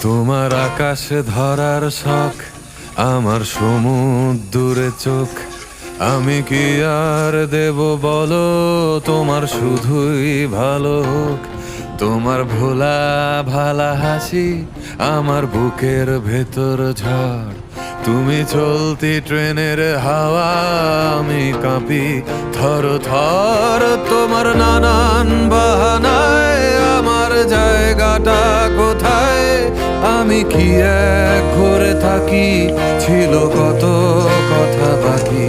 তোমার আকাশে ধরার শখ, আমার সমুদ্রে চোখ। আমি কি আর দেব বলো, তোমার শুধুই ভালো হোক। তোমার ভোলা ভালা হাসি আমার বুকের ভেতর ঝড়। তুমি চলতি ট্রেনের হাওয়া, আমি কাঁপি থর থর। তোমার নানান বাহানায় আমার জায়গাটা কোথায়? আমি কি এক ঘরে থাকি, ছিল কত কথা বাকি।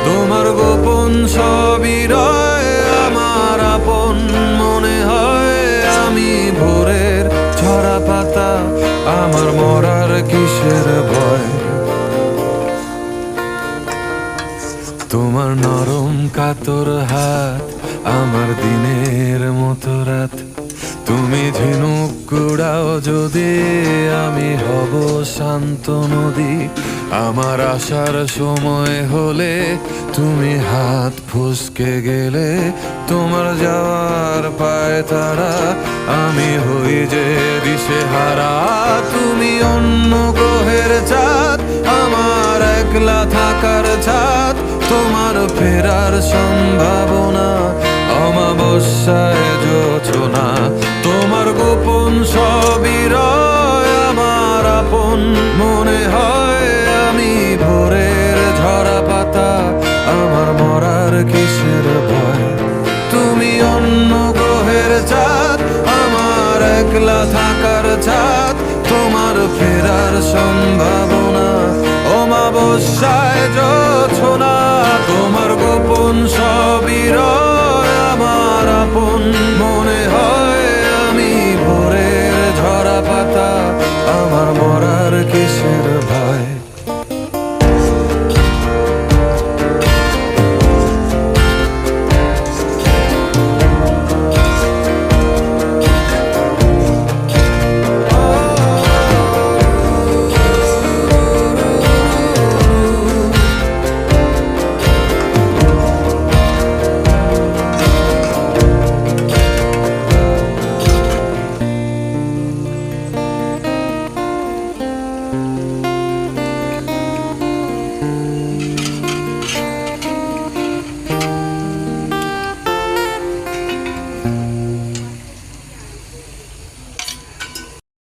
তোমার গোপন সবই রয়, আমার আপন মনে হয়। আমি ভোরের ঝরা পাতা, আমার মরার কিসের ভয়? তোমার নরম কাতর হাত, আমার দিনের মতো রাত। তুমি ঝিনুক কুড়াও যদি, আমি হব শান্ত নদী। আমার আসার সময় হলে তুমি হাত ফসকে গেলে। তোমার যাওয়ার পায় তারা, আমি হই যে দিশেহারা। তুমি অন্য গ্রহের চাঁদ, আমার একলা থাকার ছাদ। তোমার ফেরার সম্ভাবনা, অমাবস্যায় জোছনা। তোমার গোপন সবই রয়, আমার আপন মনে হয়। আমি ভোরের ঝরা পাতা, আমার মরার কিসের ভয়? তুমি অন্য গ্রহের চাঁদ, আমার একলা থাকার ছাদ। তোমার ফেরার সম্ভাবনা, অমাবস্যায় জোছনা। তোমার গোপন সবই রয়, আমার আপন মনে হয়। আমি ভোরের ঝরা পাতা, আমার মরার কি